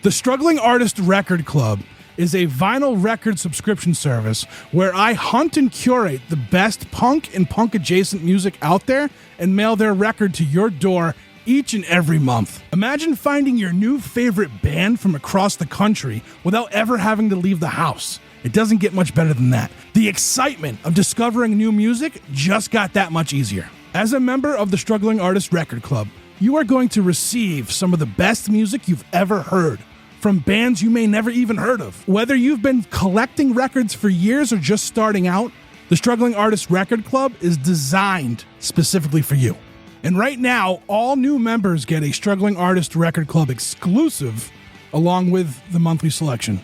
The Struggling Artist Record Club is a vinyl record subscription service where I hunt and curate the best punk and punk-adjacent music out there and mail their record to your door each and every month. Imagine finding your new favorite band from across the country without ever having to leave the house. It doesn't get much better than that. The excitement of discovering new music just got that much easier. As a member of the Struggling Artist Record Club, you are going to receive some of the best music you've ever heard from bands you may never even heard of. Whether you've been collecting records for years or just starting out, the Struggling Artist Record Club is designed specifically for you. And right now, all new members get a Struggling Artist Record Club exclusive along with the monthly selection.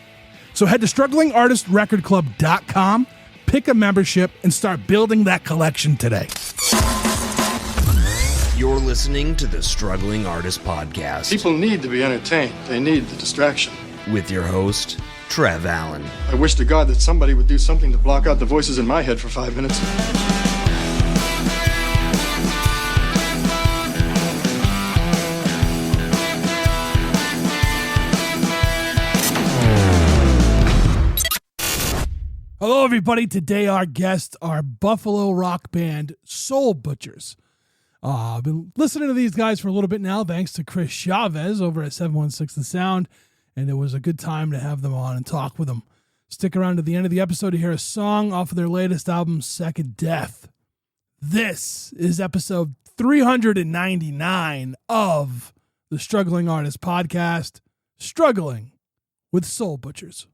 So head to StrugglingArtistRecordClub.com, pick a membership, and start building that collection today. You're listening to the Struggling Artist Podcast. People need to be entertained. They need the distraction. With your host, Trev Allen. I wish to God that somebody would do something to block out the voices in my head for 5 minutes. Hello, everybody. Today, our guests are Buffalo rock band Soul Butchers. I've been listening to these guys for a little bit now, thanks to Chris Chavez over at 716 The Sound, and it was a good time to have them on and talk with them. Stick around to the end of the episode to hear a song off of their latest album, Second Death. This is episode 399 of the Struggling Artist Podcast, Struggling with Soul Butchers.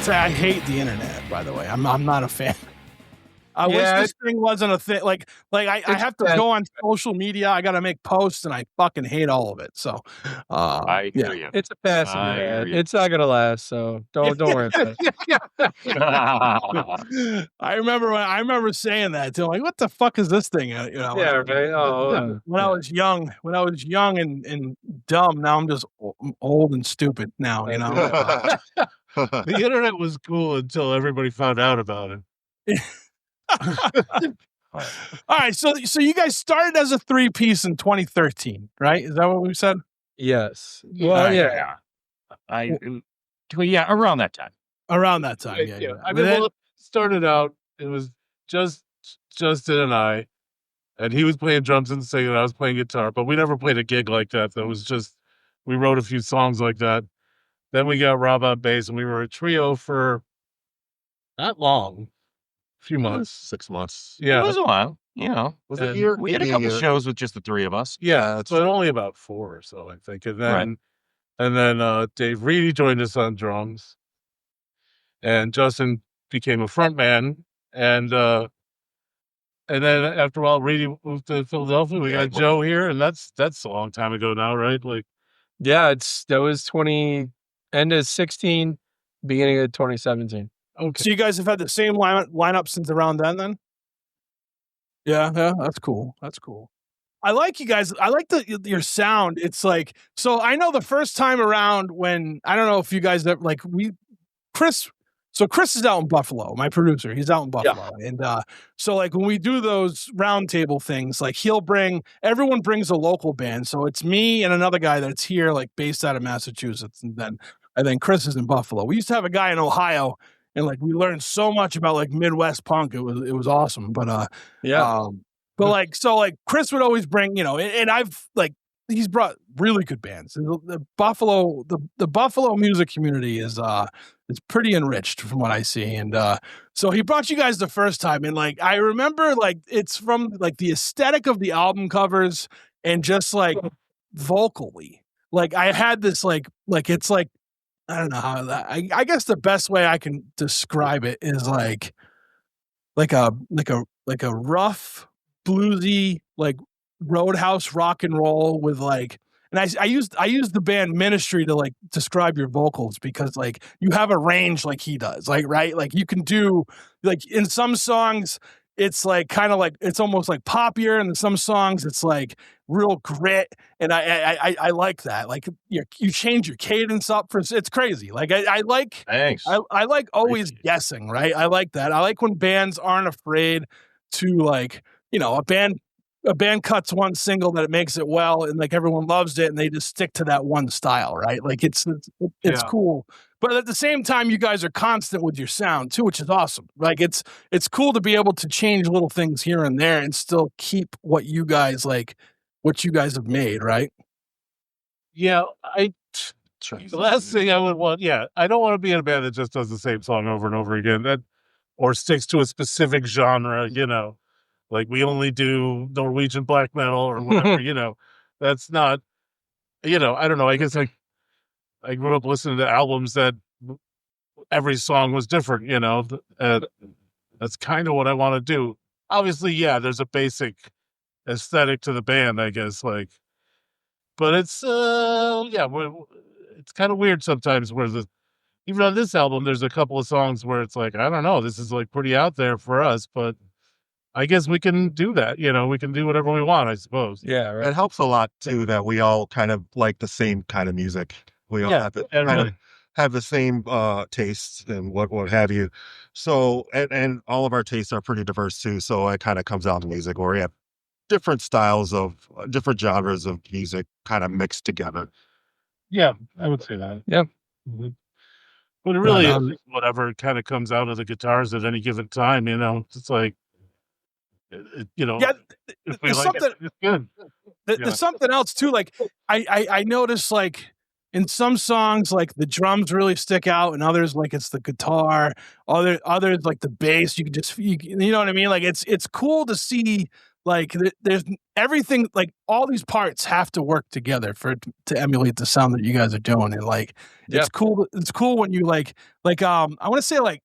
I hate the internet, by the way. I'm not a fan. I wish this thing wasn't a thing. Like I have to go on social media. I got to make posts, and I fucking hate all of it. So, I hear you. It's a passing fad. It's not gonna last. So don't worry about it. I remember saying that too. Like, what the fuck is this thing? Right. Oh, when I was young and dumb. Now I'm just old and stupid. Now, you know. The internet was cool until everybody found out about it. All right, so you guys started as a 3-piece in 2013, right? Is that what we said? Yes. Well, yeah. Around that time. Around that time, yeah. I mean, it started out. It was just Justin and I, and he was playing drums and singing. And I was playing guitar, but we never played a gig like that. That was just we wrote a few songs like that. Then we got Rob on bass, and we were a trio for not long, a few months, 6 months. Yeah, it was a while. You know, was it a year? We had a couple shows with just the three of us. Yeah, but only about 4 or so, I think. And then Dave Reedy joined us on drums, and Justin became a front man. And then after a while, Reedy moved to Philadelphia. We got Joe here, and that's a long time ago now, right? Like, yeah, that was end of 16, beginning of 2017. Okay. So you guys have had the same lineup since around then? Yeah, that's cool. That's cool. I like you guys. I like your sound. It's like, so I know the first time around when, I don't know if you guys ever, like Chris is out in Buffalo, my producer. He's out in Buffalo. Yeah. And so like when we do those roundtable things, like everyone brings a local band. So it's me and another guy that's here, like based out of Massachusetts. And then Chris is in Buffalo. We used to have a guy in Ohio, and like we learned so much about like Midwest punk. It was awesome. But Chris would always bring, and I've like, he's brought really good bands. The Buffalo music community is it's pretty enriched from what I see. And so he brought you guys the first time, and like I remember, like it's from like the aesthetic of the album covers and just like vocally, like I had this like it's like, I don't know how that. I guess the best way I can describe it is like a rough, bluesy, like roadhouse rock and roll with like, and I used the band Ministry to like describe your vocals because like you have a range like he does, like right, like you can do like in some songs it's like kind of like it's almost like poppier, and in some songs it's like real grit, and I like that. Like you change your cadence up for it's crazy. Like I like Thanks. I like always guessing, right? I like that. I like when bands aren't afraid to like, a band cuts one single that it makes it well and like everyone loves it and they just stick to that one style, right? Like it's Yeah. cool. But at the same time, you guys are constant with your sound too, which is awesome. Like it's cool to be able to change little things here and there and still keep what you guys have made, right? Yeah, the last thing I would want, I don't want to be in a band that just does the same song over and over again, or sticks to a specific genre, like we only do Norwegian black metal or whatever, that's not, I don't know. I guess I grew up listening to albums that every song was different, that's kind of what I want to do. Obviously, yeah, there's a basic aesthetic to the band, I guess, like, but it's, it's kind of weird sometimes where even on this album, there's a couple of songs where it's like, I don't know, this is like pretty out there for us, but I guess we can do that. We can do whatever we want, I suppose. Yeah, right. It helps a lot too that we all kind of like the same kind of music. We all have the same tastes and what have you. So and all of our tastes are pretty diverse too. So it kind of comes out to music where we have different styles of different genres of music kind of mixed together. Yeah, I would say that. Yeah. Mm-hmm. But it really is whatever kind of comes out of the guitars at any given time. It's like. Yeah, if we like it, it's good. There's something else too. Like I noticed like in some songs, like the drums really stick out, and others like it's the guitar. Others like the bass. You can just you know what I mean. Like it's cool to see like there's everything. Like all these parts have to work together to emulate the sound that you guys are doing, and like it's cool. It's cool when you like I want to say like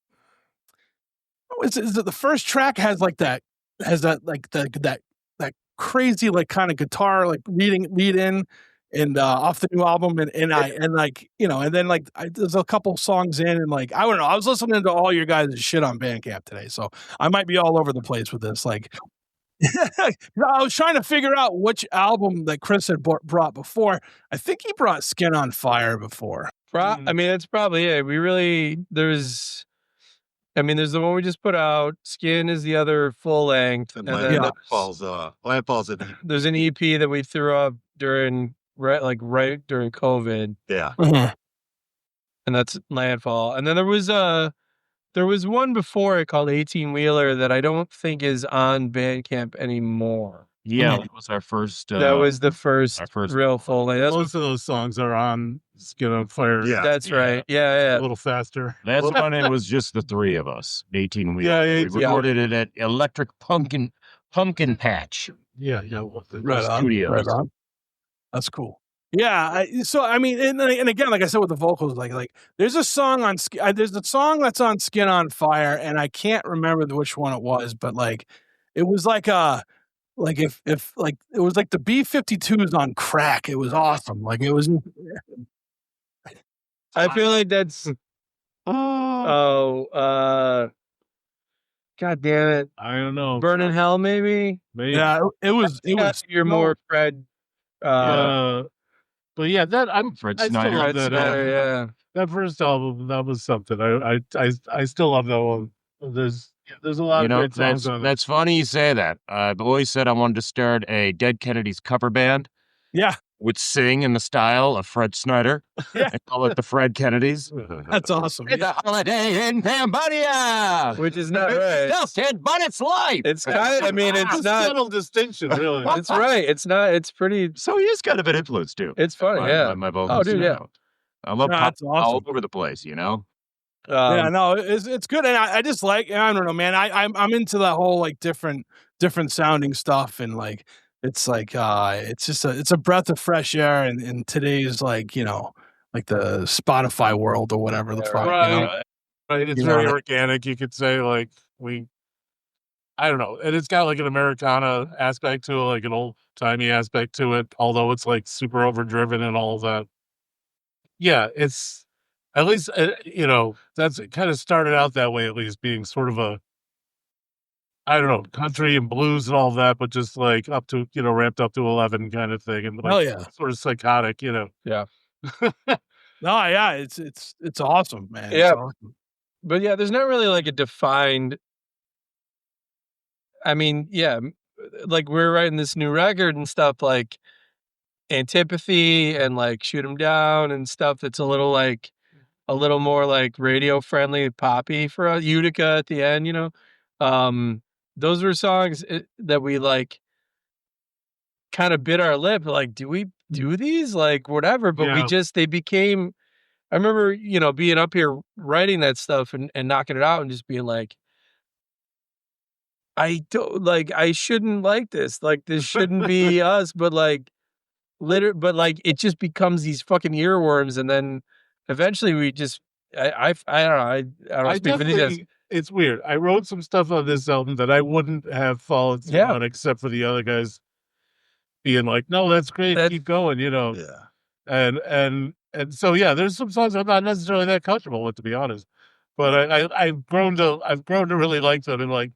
is it the first track has that crazy like kind of guitar like lead in and off the new album and then like there's a couple songs in and like I don't know, I was listening to all your guys' shit on Bandcamp today, so I might be all over the place with this. Like I was trying to figure out which album that Chris had brought before. I think he brought Skin on Fire before. I mean, that's probably it. There's the one we just put out. Skin is the other full length. And Landfall's in there. There's an EP that we threw up during right during COVID. Yeah. And that's Landfall. And then there was one before it called 18 Wheeler that I don't think is on Bandcamp anymore. Yeah, that was our first. That was the first real full length. Most of those songs are on Skin on Fire. Yeah, that's right. Yeah. A little faster. That's when it was just the three of us. 18 Wheeler. Yeah, we recorded it at Electric Pumpkin Patch. Yeah. Right on. Studios. Right on. That's cool. Yeah, and again, like I said with the vocals, like there's a song that's on Skin on Fire, and I can't remember which one it was, but like it was like if like it was like the B-52s on crack. It was awesome. Like it was. I feel like that's. God damn it! I don't know. Burn in Hell, maybe. Yeah, it was. You're more Fred. But yeah, I'm Fred I Snyder. still love that. Yeah. That first album, that was something. I still love that one. There's a lot of great songs on it. That's funny you say that. I've always said I wanted to start a Dead Kennedys cover band. Yeah. Would sing in the style of Fred Snyder. Yeah. And call it the Fred Kennedys. That's awesome. It's a holiday in Cambodia. Which is not right. But it's life. It's kind of, it's a not. subtle distinction, really. It's right. It's not, it's pretty. So he is kind of an influence too. It's funny, yeah. My vocals. Oh, dude, yeah. I love pop that's awesome. all over the place, Yeah, no, it's good, and I just like, I don't know, man. I'm into that whole like different sounding stuff, and like it's like it's just it's a breath of fresh air in today's like like the Spotify world or whatever the fuck. Right. Right. It's very organic. You could say like I don't know. And it's got like an Americana aspect to it, like an old timey aspect to it, although it's like super overdriven and all of that. Yeah, it's at least, that's it kind of started out that way, at least being sort of I don't know, country and blues and all of that, but just like up to, ramped up to 11 kind of thing. And like, Hell yeah. sort of psychotic, Yeah. No, yeah, it's awesome, man. Yeah. It's awesome. But yeah, there's not really like a defined. I mean, yeah, like we're writing this new record and stuff like Antipathy and like Shoot 'Em Down and stuff that's a little more like radio friendly, poppy for us. Utica at the end, those were songs that we like kind of bit our lip. Like, do we do these? Like, whatever. But they became, I remember, being up here writing that stuff and knocking it out and just being like, I don't like, I shouldn't like this. Like, this shouldn't be us. But like, but like, it just becomes these fucking earworms. And then eventually we just, I don't know. I don't speak for these guys. It's weird. I wrote some stuff on this album that I wouldn't have followed through on except for the other guys being like, no, that's great. Keep going, Yeah. And so, yeah, there's some songs I'm not necessarily that comfortable with, to be honest, but I've grown to really like them. And like,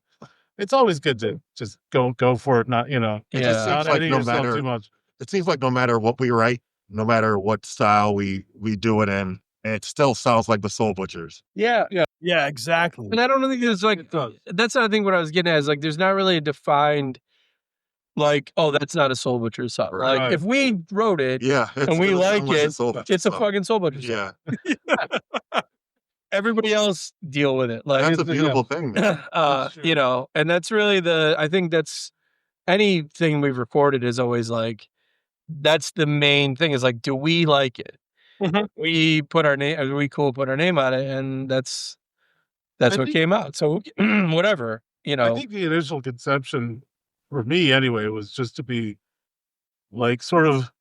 it's always good to just go for it. Not, It just seems not like editing no yourself matter, too much. it seems like no matter what we write, no matter what style we do it in, it still sounds like the Soul Butchers. Yeah. Yeah, exactly. And I don't think there's like, that's not, I think what I was getting at is like, there's not really a defined, like, oh, that's not a Soul Butcher song. Right. Like, if we wrote it and we like it, it's a fucking Soul Butcher song. Yeah. Everybody else deal with it. Like, That's a beautiful thing, man. And that's really I think that's anything we've recorded is always like, that's the main thing is like, do we like it? Mm-hmm. We put our name, are we cool put our name on it? And that's what came out. So whatever, I think the initial conception for me anyway was just to be like sort of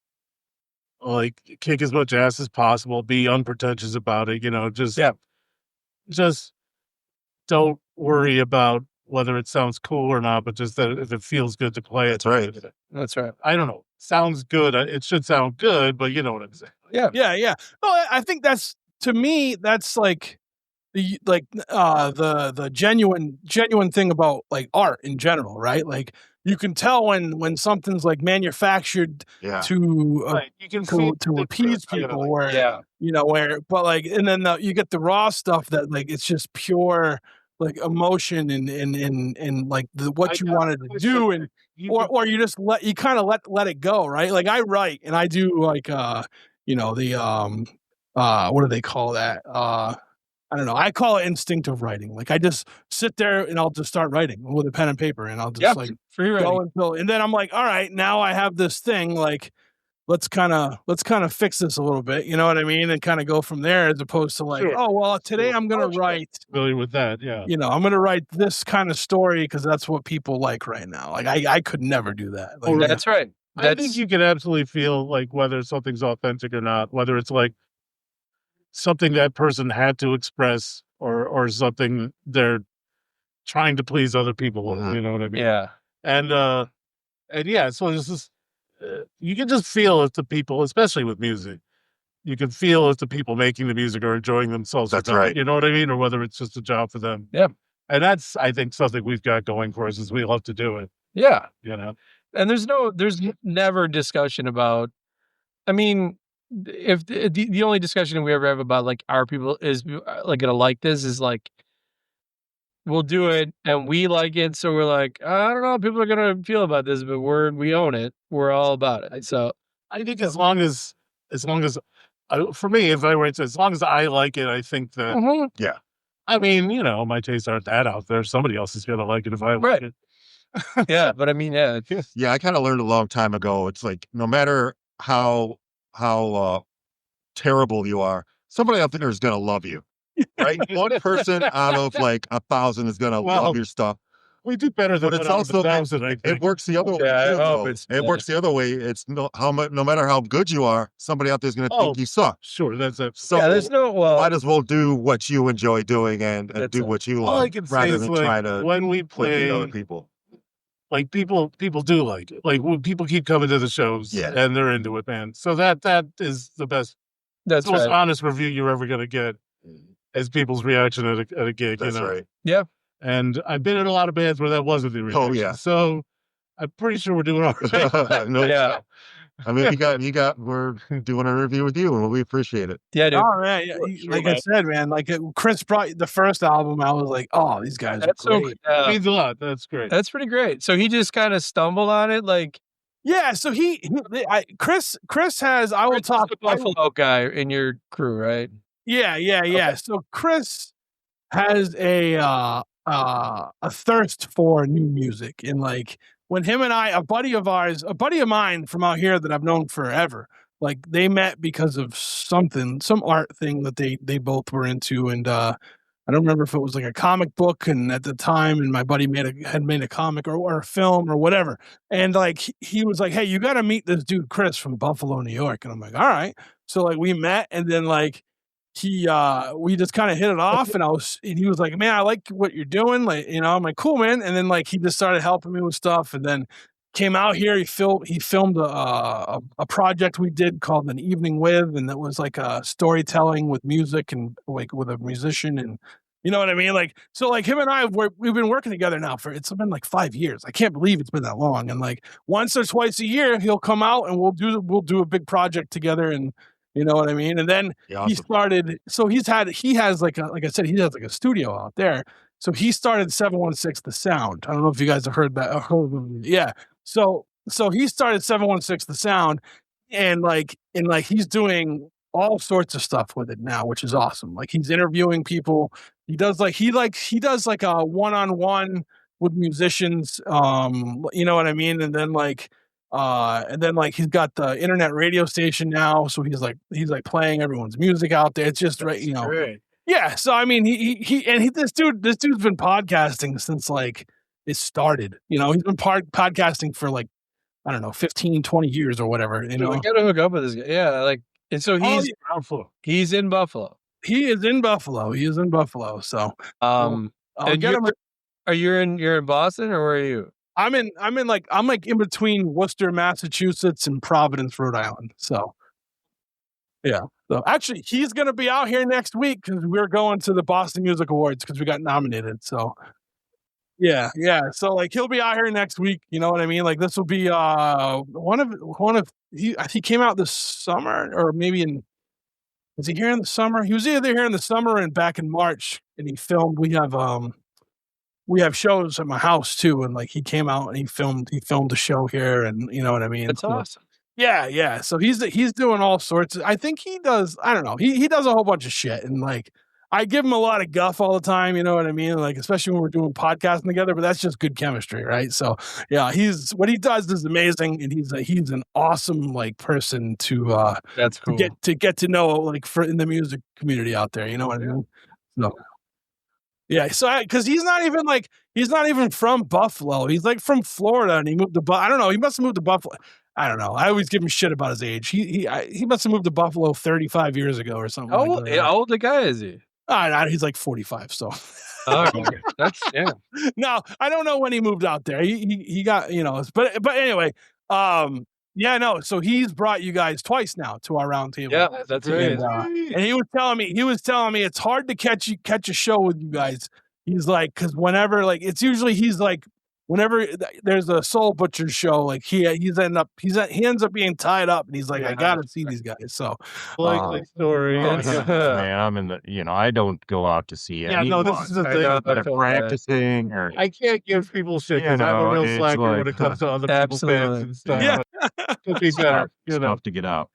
like kick as much ass as possible, be unpretentious about it, just don't worry about whether it sounds cool or not, but just that if it feels good to play it. That's right. That's right. I don't know. Sounds good. It should sound good, but you know what I'm saying. Yeah. Yeah. Well, I think to me, that's like the genuine thing about like art in general, right? Like you can tell when something's like manufactured to you can to appease people, but like, and then you get the raw stuff that like it's just pure like emotion and like what you wanted to do, and or you just let it go, right? Like I write and I do like what do they call that? I don't know. I call it instinctive writing. Like I just sit there and I'll just start writing with a pen and paper, and I'll just free writing. And then I'm like, all right, now I have this thing. Like, let's kind of fix this a little bit. You know what I mean? And kind of go from there, as opposed to like, oh well, today I'm gonna write. Familiar with that? Yeah. I'm gonna write this kind of story because that's what people like right now. Like I could never do that. Like, that's right. I think you can absolutely feel like whether something's authentic or not, whether it's like something that person had to express or something they're trying to please other people with, you know what I mean? Yeah. And yeah, so it's just, you can just feel if the people, especially with music, you can feel if the people making the music are enjoying themselves. That's right. You know what I mean? Or whether it's just a job for them. Yeah. And that's, I think, something we've got going for us is we love to do it. Yeah. And there's never discussion about, I mean, if the only discussion we ever have about like our people is like gonna like this is like we'll do it and we like it, so we're like, I don't know how people are gonna feel about this, but we own it, we're all about it. So I think as long as for me, if I were to, as long as I like it, I think that yeah. I mean, my tastes aren't that out there. Somebody else is gonna like it if I like it. Yeah, but I mean, yeah, I kind of learned a long time ago. It's like no matter how terrible you are, somebody out there is going to love you, right? One person out of like 1,000 is going to love your stuff. We do better than But it's 1,000, I think. it works the other way. Yeah, I too, hope though. it's- It works the other way. It's no matter how good you are, somebody out there's going to think you suck. Sure, that's So Yeah, there's no well. might as well do what you enjoy doing and That's do it. what you all I love can say rather is than like try to when we please other play, people. like people do like it. Like when people keep coming to the shows Yeah. and they're into it, man. So that is the best, That's the most right. honest review you're ever gonna get is people's reaction at a gig. That's you know? right. Yeah. And I've been in a lot of bands where that wasn't the reaction. Oh, yeah. So I'm pretty sure we're doing all right. No, Yeah. I mean, we're doing a review with you, and we appreciate it. Yeah, dude. Oh man, yeah, Sure, like I man. said, man, like Chris brought the first album. I was like, oh, these guys That's are so. great. It means a lot. That's great. That's pretty great. So he just kind of stumbled on it, like Yeah, so Chris has. I will Chris is talk. the Buffalo guy in your crew, right? Yeah. So Chris has a thirst for new music, and like when him and a buddy of mine from out here that I've known forever, like they met because of some art thing that they both were into, and I don't remember if it was like a comic book, and at the time, and my buddy had made a comic or a film or whatever, and like he was like, "Hey, you got to meet this dude Chris from Buffalo, New York," and I'm like, "All right." So like we met, and then like we just kind of hit it off, and he was like, "Man, I like what you're doing," like, you know. I'm like, "Cool, man," and then like he just started helping me with stuff, and then came out here. He filmed a project we did called An Evening With, and that was like storytelling with music and like with a musician, and you know what I mean? Like, so like him and we've been working together now it's been like 5 years. I can't believe it's been that long. And like once or twice a year, he'll come out and we'll do a big project together, and you know what I mean? And then Yeah, he awesome. started, so he has like I said, he has like a studio out there. So he started 716 The Sound. I don't know if you guys have heard that. Yeah. So he started 716 The Sound, and he's doing all sorts of stuff with it now, which is awesome. Like he's interviewing people. He does like a one-on-one with musicians. You know what I mean? And then he's got the internet radio station now, so he's like playing everyone's music out there. It's just right, you know. Great. Yeah, so I mean, this dude's been podcasting since like it started. You know, he's been podcasting for like, I don't know, 15, 20 years or whatever. You Dude, know, we gotta hook up with this guy. Yeah, like, and so he's in Buffalo. he is in Buffalo. So I'll And get him. you're in Boston, or where are you? I'm in between Worcester, Massachusetts, and Providence, Rhode Island. So yeah. So actually, he's going to be out here next week because we're going to the Boston Music Awards because we got nominated. So yeah. So like he'll be out here next week. You know what I mean? Like this will be he came out this summer, or maybe was he here in the summer? He was either here in the summer and back in March, and he filmed. We have shows at my house too, and like he came out and he filmed a show here, and you know what I mean? That's So, awesome. yeah. So he's doing all sorts I think he does, I don't know. He does a whole bunch of shit, and like I give him a lot of guff all the time, you know what I mean? Like especially when we're doing podcasting together, but that's just good chemistry, right? So yeah, what he does is amazing, and he's an awesome like person to That's cool. to get to know, like in the music community out there, you know what I mean? So yeah, so because he's not even from Buffalo. He's like from Florida, and he moved to I don't know. He must have moved to Buffalo. I don't know. I always give him shit about his age. He must have moved to Buffalo 35 years ago or something. How old the guy is he? He's like 45. So Okay. That's no, I don't know when he moved out there. He got, you know, but anyway, yeah, no. So he's brought you guys twice now to our round table. Yeah, that's And, amazing. and he was telling me it's hard to catch a show with you guys. He's like, because whenever like it's usually he's like whenever there's a Soul Butcher show, like he ends up being tied up, and he's like, I gotta see these guys. So Likely story. Man, I'm in the, I don't go out to see Yeah, no, this is the thing. They're practicing, or I can't give people shit because I'm a real slacker when it comes to other people's fans and stuff. Yeah. Could be better, it's tough to get out.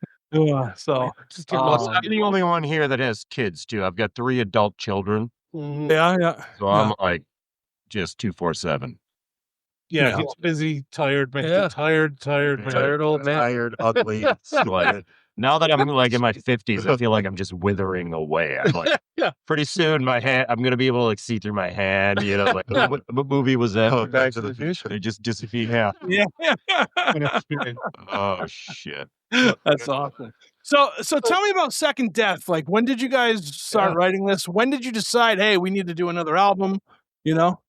so Just give I'm the only one here that has kids too. I've got 3 adult children, yeah. so I'm like just 247. Yeah, Yeah. he's busy, tired, man. Yeah. Tired, man. Tired old man. Tired, ugly, sweated. Now that I'm like in my 50s, I feel like I'm just withering away. I'm like, pretty soon my hand, I'm gonna be able to like see through my hand. You know, like what movie was that? Oh, Back to the Future. They just disappear. Yeah. Oh shit. That's awesome. So tell me about Second Death. Like, when did you guys start writing this? When did you decide, hey, we need to do another album? You know?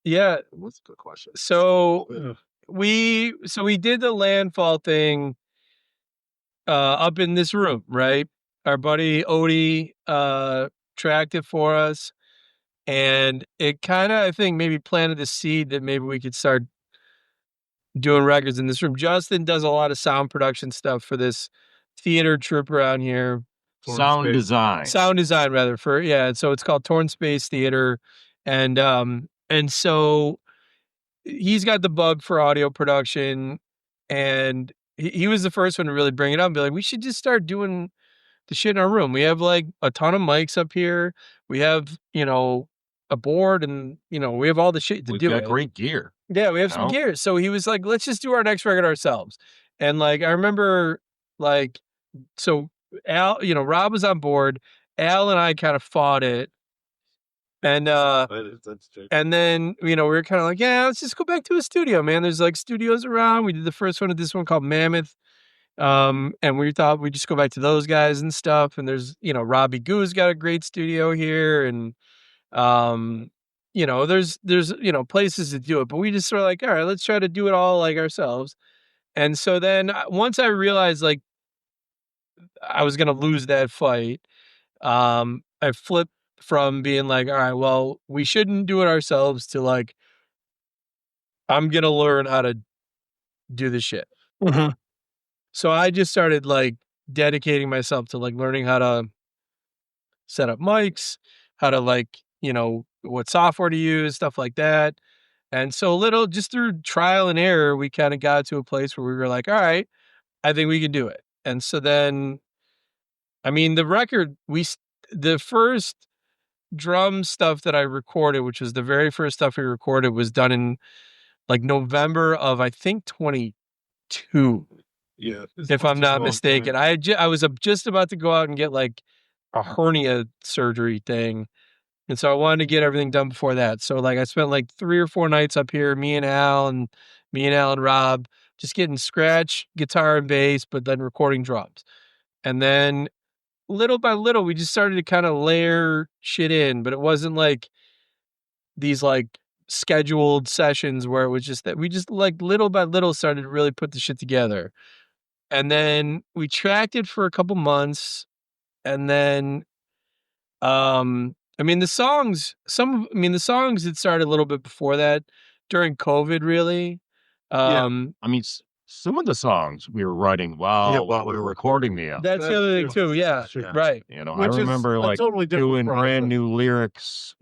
Yeah. What's a good question? So we did the landfall thing up in this room, right? Our buddy Odie tracked it for us, and it kind of, I think, maybe planted the seed that maybe we could start doing records in this room. Justin does a lot of sound production stuff for this theater troupe around here. Sound design. Sound design, rather, for so it's called Torn Space Theater, and so he's got the bug for audio production, and he was the first one to really bring it up and be like, we should just start doing the shit in our room. We have like a ton of mics up here. We have, a board, and we have all the shit to We've do got it. great gear. Yeah, we have some gear. So he was like, let's just do our next record ourselves. And like, I remember like, so Al, Rob was on board. Al and I kind of fought it. And then, we were kind of like, yeah, let's just go back to a studio, man. There's like studios around. We did the first one at this one called Mammoth. And we thought we'd just go back to those guys and stuff. And there's, Robbie Goo's got a great studio here. And, there's, places to do it, but we just sort of like, all right, let's try to do it all like ourselves. And so then once I realized like I was going to lose that fight, I flipped from being like, all right, well, we shouldn't do it ourselves to like, I'm going to learn how to do this shit. Mhm. So I just started like dedicating myself to like learning how to set up mics, how to like, what software to use, stuff like that. And so just through trial and error, we kind of got to a place where we were like, all right, I think we can do it. And so then, I mean, the first drum stuff that I recorded, which was the very first stuff we recorded, was done in like November of, I think, 22. Yeah. If I'm not mistaken. I was just about to go out and get like a hernia surgery thing. And so I wanted to get everything done before that. So like I spent like 3 or 4 nights up here, me and Al and Rob, just getting scratch, guitar and bass, but then recording drums. And then little by little, we just started to kind of layer shit in, but it wasn't like these like scheduled sessions where it was just that we just like little by little started to really put the shit together. And then we tracked it for a couple months. And then, the songs had started a little bit before that, during COVID, really. Some of the songs we were writing while we were recording the album. That's the other thing too. Yeah, right. I remember like totally doing brand new lyrics.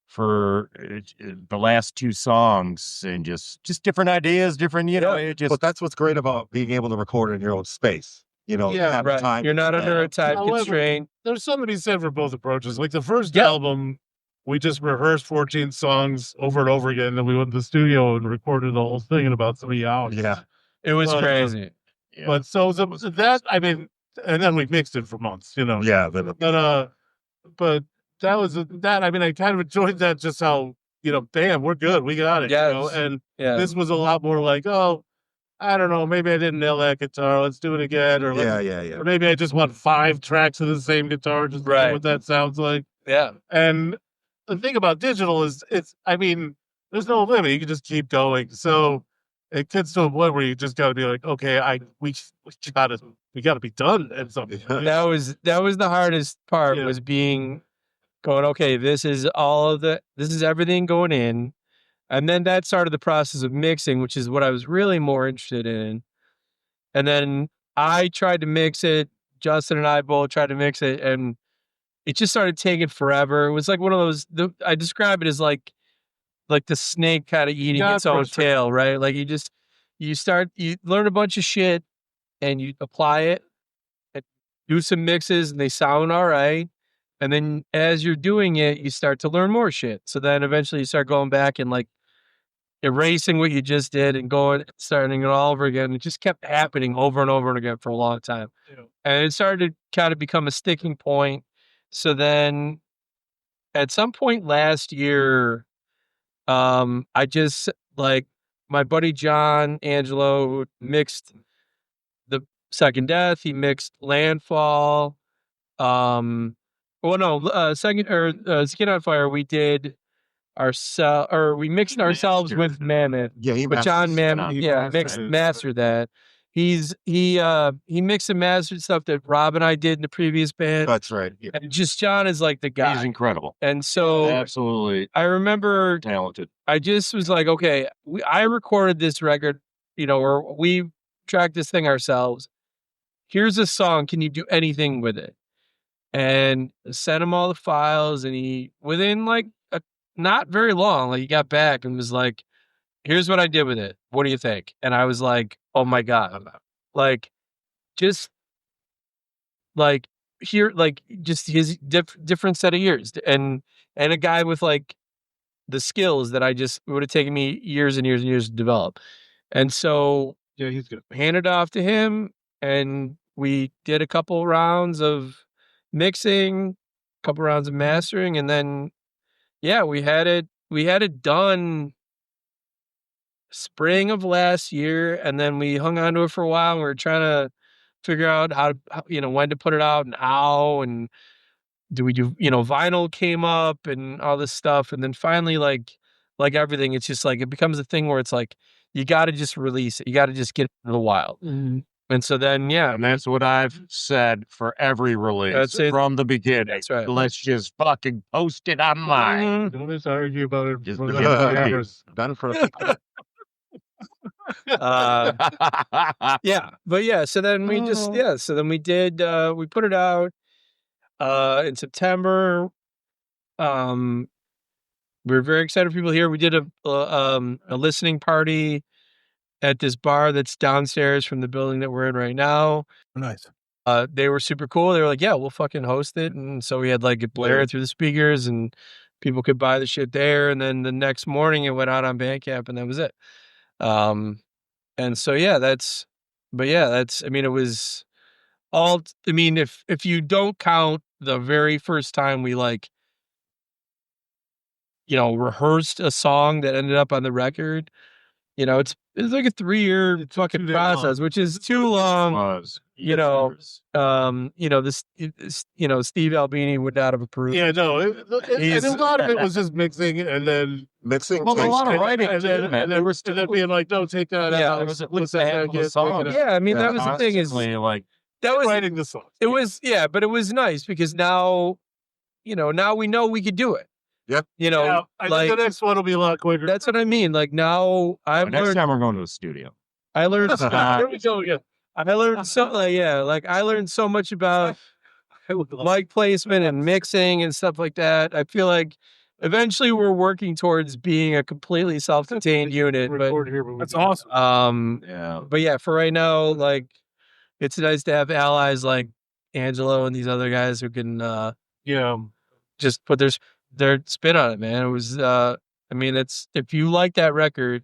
For the last 2 songs, and just different ideas, different, But that's what's great about being able to record in your own space. Have right. time. You're not under a time constraint. There's something to be said for both approaches. Like the first album, we just rehearsed 14 songs over and over again, and then we went to the studio and recorded the whole thing in about 3 hours. Yeah. It was crazy. But so that, and then we mixed it for months, Yeah. But that was that. I kind of enjoyed that, just how, bam, we're good. We got it. Yes. And this was a lot more like, oh, I don't know, maybe I didn't nail that guitar. Let's do it again. Or or maybe I just want 5 tracks of the same guitar, just to know what that sounds like. Yeah. And the thing about digital is there's no limit. You can just keep going. So it gets to a point where you just gotta be like, okay, we gotta be done at some point. That was the hardest part, was going, okay, this is everything going in. And then that started the process of mixing, which is what I was really more interested in. And then I tried to mix it. Justin and I both tried to mix it, and it just started taking forever. It was like one of those, I describe it as like the snake kind of eating its own tail, right? Like you learn a bunch of shit and you apply it and do some mixes and they sound all right. And then as you're doing it, you start to learn more shit. So then eventually you start going back and like erasing what you just did and starting it all over again. It just kept happening over and over and again for a long time. Yeah. And it started to kind of become a sticking point. So then at some point last year, I just like my buddy John Angelo, who mixed the Second Death, he mixed Landfall. Second Skin on Fire, we did we mixed ourselves with Mammoth. Yeah, he But John Mammoth, mastered that. He mixed and mastered stuff that Rob and I did in the previous band. That's right. Yeah. And just John is like the guy. He's incredible. And so Absolutely I remember talented. I just was like, okay, I recorded this record, or we tracked this thing ourselves. Here's a song. Can you do anything with it? And sent him all the files, and he, within like not very long, like he got back and was like, here's what I did with it. What do you think? And I was like, oh my God. Like, just like just his different set of ears and a guy with like the skills that it would have taken me years and years and years to develop. And so yeah, he's good. Handed off to him, and we did a couple rounds of mixing, a couple rounds of mastering, and then we had it done spring of last year, and then we hung on to it for a while, and we were trying to figure out how when to put it out and how, and do we do, vinyl came up and all this stuff. And then finally, like everything, it's just like, it becomes a thing where it's like, you got to just release it. You got to just get it into the wild. Mm-hmm. And so then, and that's what I've said for every release from the beginning. That's right. Let's just fucking post it online. Don't just argue about it. Just done for so then we we did, we put it out in September. We were very excited for people here. We did a listening party at this bar that's downstairs from the building that we're in right now. Nice. They were super cool. They were like, yeah, we'll fucking host it. And so we had like it blare through the speakers, and people could buy the shit there. And then the next morning it went out on Bandcamp, and that was it. And so, it was all, if you don't count the very first time we rehearsed a song that ended up on the record, it's like a 3-year fucking process, which is too long. Steve Albini would not have approved. Yeah, no, and a lot of it was just mixing, and then mixing. Well, a lot of writing, and then being like, no, take that out. There was at least a handful of songs. Yeah, that was the thing, is like that was writing the song. It was, but it was nice because now we know we could do it. Yep. I think the next one will be a lot quicker. That's what I mean. Like, now next time we're going to a studio. I learned. There we go again. I learned I learned so much about mic placement and mixing and stuff like that. I feel like eventually we're working towards being a completely self-contained unit. But that's awesome. But for right now, like, it's nice to have allies like Angelo and these other guys who can just put their spin on it, man. It was it's, if you like that record,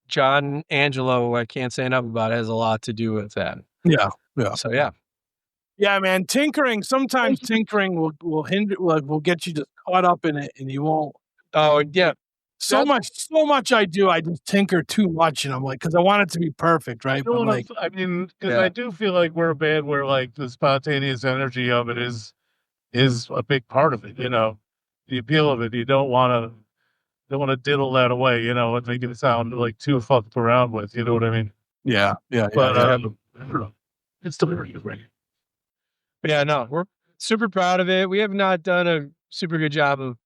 John Angelo, I can't say enough about it, has a lot to do with that. Yeah. So yeah, man. Sometimes tinkering will hinder, will get you just caught up in it, and you won't. Oh yeah. So much I do. I just tinker too much, and I'm like, because I want it to be perfect, right? I do feel like we're a band where like the spontaneous energy of it is a big part of it. The appeal of it. You don't want to diddle that away, and make it sound like too fucked around with. You know what I mean? Yeah. But I don't know. It's still very good, right? Yeah, no, we're super proud of it. We have not done a super good job of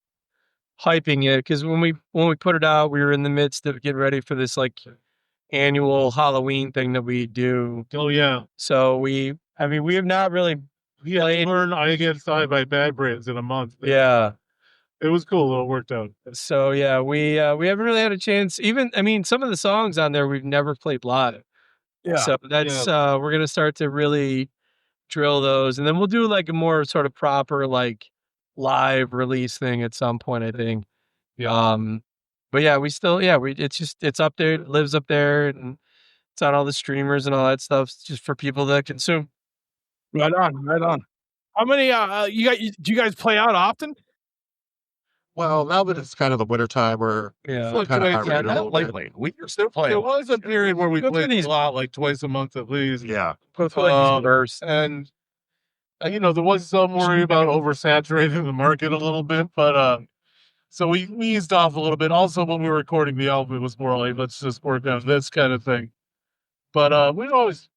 hyping it, because when we put it out, we were in the midst of getting ready for this like annual Halloween thing that we do. Oh yeah. So we have not really learned I Get Signed by Bad Brands in a month. Yeah. It was cool. It worked out. So we haven't really had a chance. Even some of the songs on there we've never played live. Yeah. So that's we're gonna start to really drill those, and then we'll do like a more sort of proper like live release thing at some point, I think. Yeah. But yeah, we still, it's up there, it lives up there, and it's on all the streamers and all that stuff. It's just for people to consume. Right on, right on. How many do you guys play out often? Well, now that it's kind of the winter time, we're kind of hiring a little bit. Lately, we are still playing. There was a period where we Go through played these- a lot, like twice a month at least. Yeah. Go through like these bursts. And you know, there was some worry about oversaturating the market a little bit, but so we eased off a little bit. Also, when we were recording the album, it was more like, let's just work on this kind of thing. But we always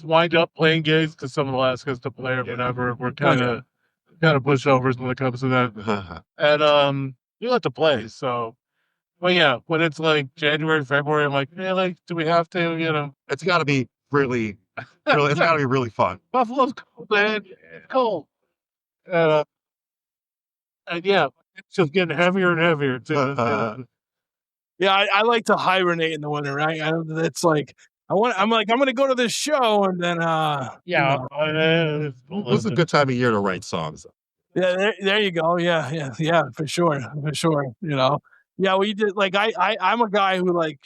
wind up playing gigs because someone will ask us to play or whatever. We're kind of pushovers when it comes to that. And you have to play. So, but yeah, when it's like January, February, I'm like, yeah, like, do we have to? You know, It's got to be really, it's got to be really fun. Buffalo's cold, man. It's cold. And yeah, it's just getting heavier and heavier too. Yeah, I like to hibernate in the winter. Right? It's like I'm going to go to this show, and then It's a good time of year to write songs. yeah, there you go. Yeah, for sure. You know, yeah, we did. Like I'm a guy who like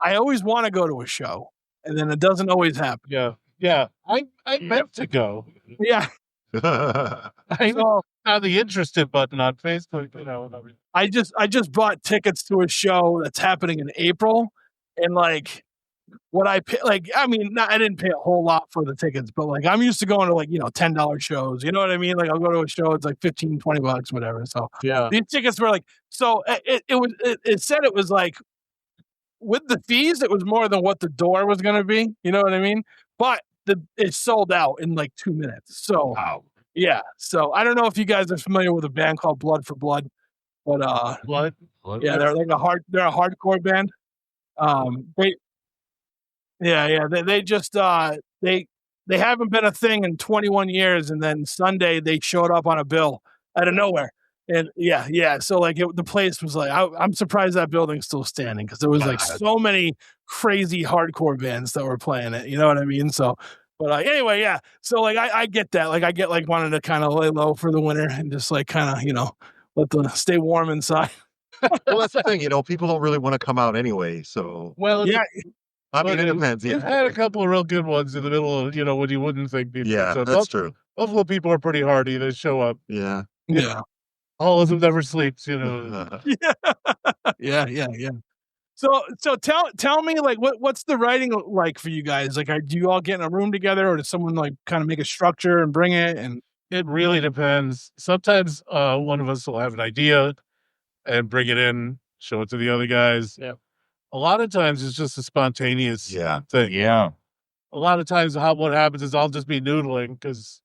I always want to go to a show, and then it doesn't always happen. Yeah. I meant to go. Yeah, I so found the interested button on Facebook. You know, I just bought tickets to a show that's happening in April, and like what I pay, like I mean, I didn't pay a whole lot for the tickets, but like I'm used to going to like $10 shows. You know what I mean? Like I'll go to a show, it's like $15-20, whatever. So yeah. these tickets were like it said it was like with the fees, it was more than what the door was going to be. You know what I mean? But it sold out in like 2 minutes. So yeah. So I don't know if you guys are familiar with a band called Blood for Blood, but Blood. yeah, they're like they're a hardcore band. They just they haven't been a thing in 21 years, and then Sunday they showed up on a bill out of nowhere. And so like the place was like, I'm surprised that building's still standing because there was like so many crazy hardcore bands that were playing it. You know what I mean? So, but anyway, yeah. So like I get that. Like I get like wanting to kind of lay low for the winter and just like kind of let the stay warm inside. Well, that's the thing. People don't really want to come out anyway. So Yeah, I mean, it depends. You've had a couple of real good ones in the middle of when you wouldn't think people. Yeah, so that's true. Buffalo people are pretty hardy. They show up. Yeah. All of them never sleeps. Yeah. So tell me like what's the writing like for you guys? Like, do you all get in a room together, or does someone like kind of make a structure and bring it? And it really depends. Sometimes one of us will have an idea and bring it in, show it to the other guys. Yeah. A lot of times it's just a spontaneous thing. Yeah. A lot of times what happens is I'll just be noodling because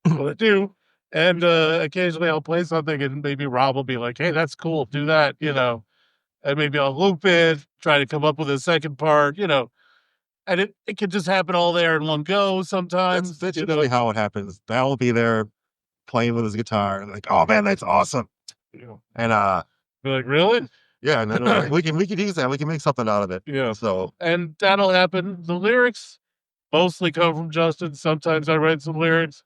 what I do. And occasionally I'll play something and maybe Rob will be like, hey, that's cool. Do that, and maybe I'll loop it, try to come up with a second part, and it can just happen all there in one go sometimes. That's usually how it happens. Dal will be there playing with his guitar and like, oh man, that's awesome. And be like, really? Yeah, and then like, we can use that. We can make something out of it. Yeah. So and that'll happen. The lyrics mostly come from Justin. Sometimes I write some lyrics.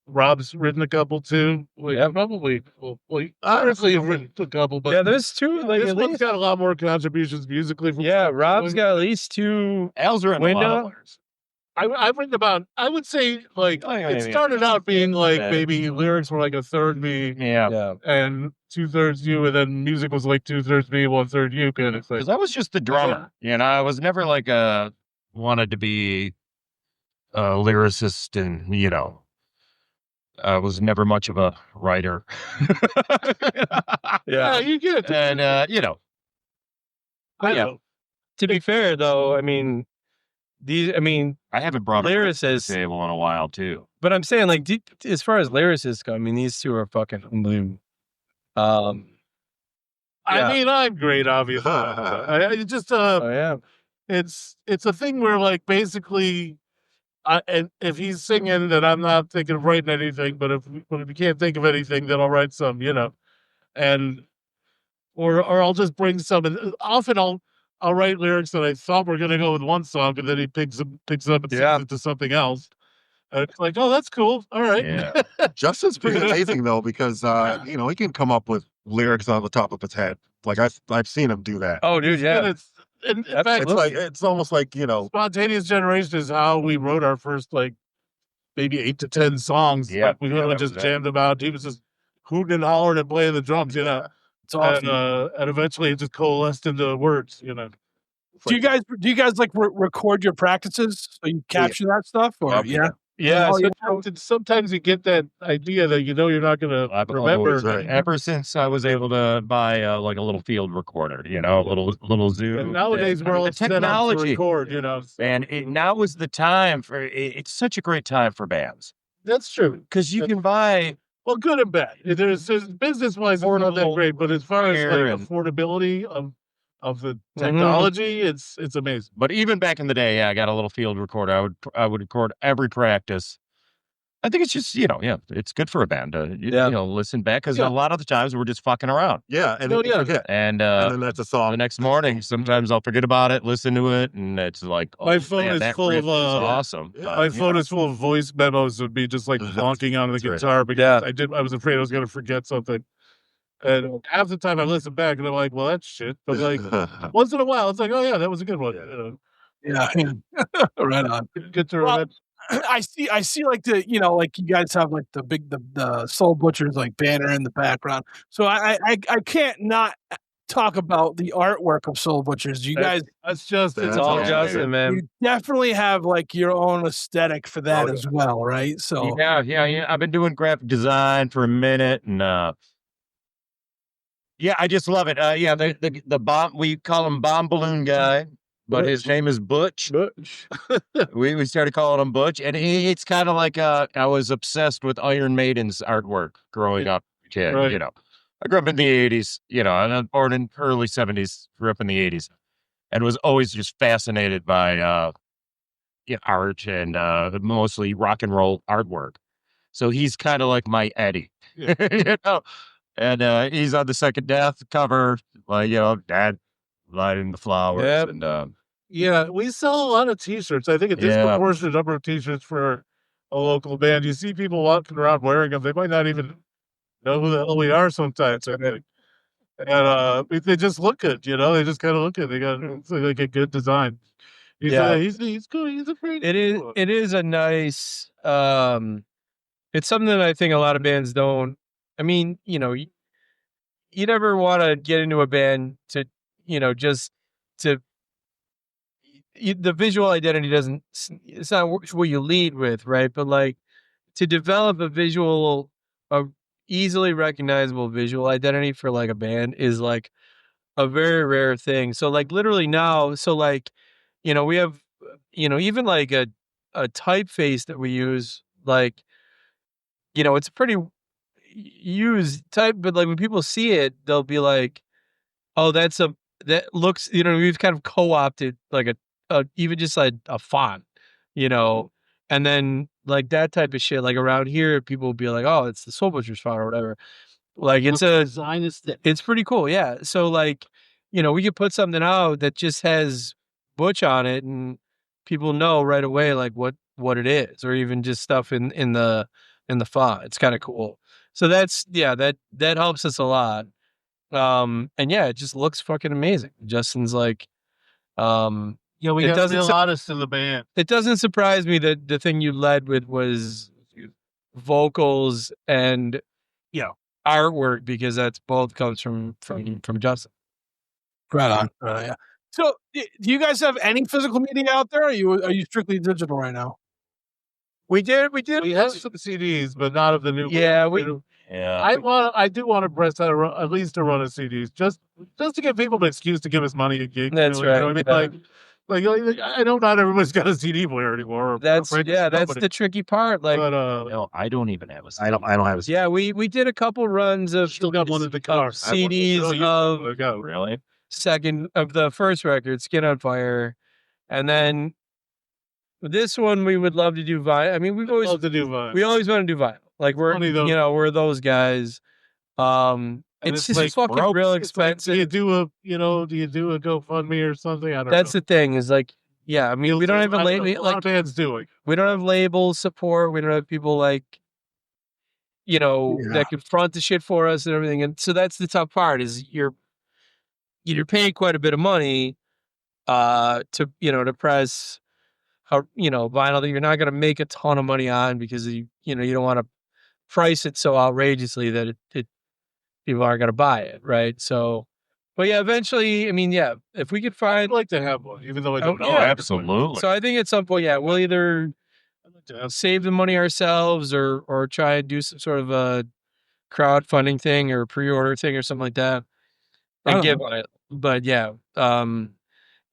Rob's written a couple too. Probably. Well, honestly, you've written a couple, but there's two. Like this at one's least, got a lot more contributions musically. From Rob's got at least two. Al's written a lot of lyrics. I've written about. I would say like it started out being like maybe lyrics were like a third me, and 2/3 you, and then music was like 2/3 me, 1/3 you kind of thing. Because I was just the drummer, I was never like wanted to be a lyricist, and I was never much of a writer. Yeah, you get it, and I know. To be fair, though, I mean, I haven't brought lyricists a to the table in a while too. But I'm saying, like, as far as lyricists go, I mean, these two are fucking unbelievable. I mean, I'm great, obviously. I just it's a thing where like basically, and if he's singing, then I'm not thinking of writing anything. But if we can't think of anything, then I'll write some, and or I'll just bring some. And often I'll write lyrics that I thought were going to go with one song, and then he picks up and sings it to something else. And it's like, oh, that's cool. All right. Yeah. Justin's pretty amazing though, because he can come up with lyrics on the top of his head. Like I've seen him do that. Oh, dude, yeah. In fact, Absolutely. It's almost like, you know, spontaneous generation is how we wrote our first like maybe 8 to 10 songs. Yeah. Like we literally that was just it. jammed them out. He was just hooting and hollering and playing the drums, you know. It's awesome. And eventually it just coalesced into words, you know. Do you guys like record your practices so you capture that stuff or Oh, yeah? Yeah. Oh, yeah. Sometimes you get that idea that you know you're not gonna I've remember. always, ever since I was able to buy like a little field recorder, you know, little Zoom. And nowadays we're all the set up to technology, record, you know. and now is the time for. It's such a great time for bands That's true. because you can buy. Well, good and bad. There's business wise, it's not that Affordable great, but as far as here like and- affordability of the technology, it's amazing. But even back in the day, I got a little field recorder. I would record every practice. I think it's just, it's good for a band to, listen back because a lot of the times we're just fucking around. yeah, and then you forget. And And then that's a song. the next morning, sometimes I'll forget about it, listen to it, and it's like, My phone is that full riff of, is awesome. My phone is full of voice memos of me just like bonking on the That's right. guitar because I was afraid I was gonna forget something. And half the time I listen back and I'm like, well, that's shit. But like once in a while, it's like, oh yeah, that was a good one. Yeah. Right on. Get to Well, remember. I see like like you guys have like the Soul Butchers like banner in the background. So I can't not talk about the artwork of Soul Butchers. You guys, That's just It's That's all awesome. Justin, man. you definitely have like your own aesthetic for that as well, right? So Yeah. I've been doing graphic design for a minute, and I just love it. The bomb, we call him Bomb Balloon Guy, but his name is Butch. We started calling him Butch, and it's kind of like I was obsessed with Iron Maiden's artwork growing up. Kid, Right. I grew up in the 80s, and I was born in early 70s, grew up in the 80s, and was always just fascinated by art and mostly rock and roll artwork. So he's kind of like my Eddie, And he's on the Second Death cover, like, Dad lighting the flowers. Yep. And Yeah, we sell a lot of T-shirts. I think a disproportionate number of T-shirts for a local band. You see people walking around wearing them. They might not even know who the hell we are sometimes. I think. And they just look good, They just kind of look good. They got it's like a good design. He's cool. He's a pretty. It is a nice. It's something that I think a lot of bands don't. I mean, you never want to get into a band to, just to. The visual identity doesn't. It's not what you lead with, right? But like to develop a easily recognizable visual identity for like a band is like a very rare thing. So like literally now, we have, even like a typeface that we use, like, it's a pretty used type, but like when people see it, they'll be like, oh, that looks, we've kind of co-opted like even just like a font, and then like that type of shit, like around here, people will be like, oh, it's the Soul Butchers font or whatever. Like it's pretty cool. Yeah. So like, we could put something out that just has Butch on it and people know right away, like what it is, or even just stuff in the font. It's kind of cool. So that helps us a lot. And it just looks fucking amazing. Justin's like, we got real honest in the band. it doesn't surprise me that the thing you led with was vocals and artwork, because that's both comes from Justin. right on. Yeah. So do you guys have any physical media out there? Or are you strictly digital right now? We did. We have some CDs, but not of the new. Yeah, I do want to press out at least to run a CDs just to give people an excuse to give us money a gig. That's right. You know what I mean? Like I know not everyone's got a CD player anymore. That's the tricky part. Like, no, I don't even have a CD. I don't have a CD. yeah, we did a couple runs of Still got one in the car. CDs of Really? of the first record, Skin on Fire, and then this one we would love to do vinyl. I mean, we always want to do vinyl. Like we're those guys. It's just fucking real expensive. Do you do a GoFundMe or something? I don't know. That's the thing is like, I mean, we don't have a label. A lot of bands doing. We don't have label support. We don't have people like, that can front the shit for us and everything. And so that's the tough part is you're paying quite a bit of money to press vinyl that you're not going to make a ton of money on because you don't want to price it so outrageously that it people aren't going to buy it, right? So, but yeah, eventually, I mean, yeah, if we could I'd find, like to have one, even though I don't know. yeah. Absolutely. So I think at some point, yeah, we'll either save the money ourselves or try and do some sort of a crowdfunding thing or pre-order thing or something like that and give on it. But yeah,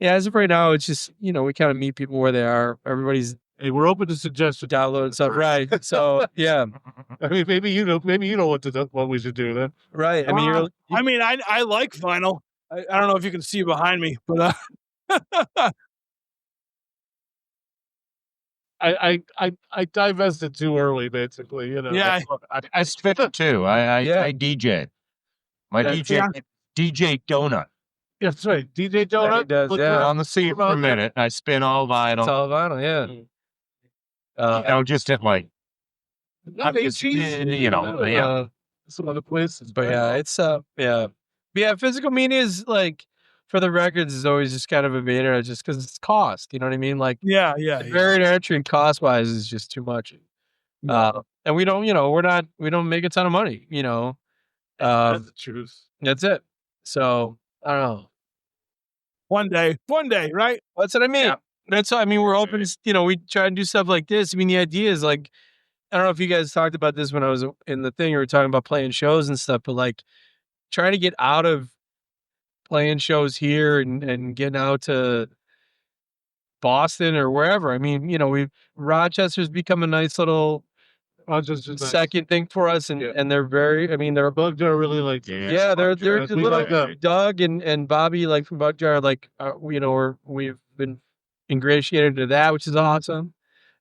as of right now, it's just we kind of meet people where they are. Everybody's Hey, we're open to suggestions. downloading stuff, right? So yeah, I mean, maybe you know what we should do then. right. I mean, I like vinyl. I don't know if you can see behind me, but I divested too early, basically. yeah, I spit it too. I DJ. My DJ Donut. Yeah, that's right. DJ Donut. he does, Look yeah. around. On the scene for a minute. I spin all vinyl. it's all vinyl, yeah. Just at like, Not just, some other places, But yeah, it's yeah. But yeah, physical media is like for the records is always just kind of a beta just because it's cost. You know what I mean? Like yeah. the barrier to entry cost wise is just too much. And we don't, we don't make a ton of money, that's the truth. That's it. So I don't know. One day, right? That's what I mean. Yeah. That's what I mean. We're open, we try and do stuff like this. I mean, the idea is like, I don't know if you guys talked about this when I was in the thing, we were talking about playing shows and stuff, but like trying to get out of playing shows here and getting out to Boston or wherever. I mean, Rochester's become a nice little second thing for us, and they're very. I mean, they're Bugjar really like. yeah, they're We little, like them. Doug and Bobby like from Bugjar like we've been ingratiated to that, which is awesome,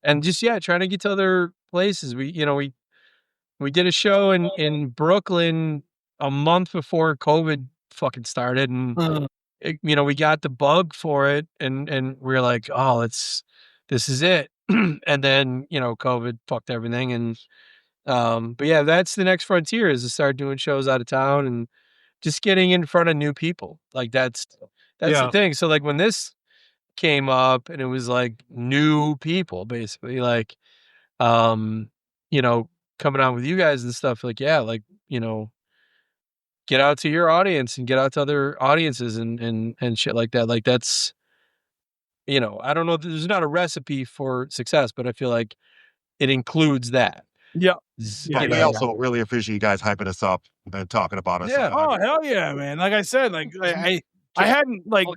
and just trying to get to other places. We did a show in Brooklyn a month before COVID fucking started, and we got the bug for it, and we were like, oh, this is it. And then COVID fucked everything, and but yeah, that's the next frontier is to start doing shows out of town and just getting in front of new people. Like that's the thing. So like when this came up and it was like new people basically like coming on with you guys and stuff, like get out to your audience and get out to other audiences and shit like that. Like that's I don't know, there's not a recipe for success, but I feel like it includes that. Yeah. But we also really appreciate you guys hyping us up and talking about us. Yeah. Oh hell yeah, man! Like I said, like I hadn't like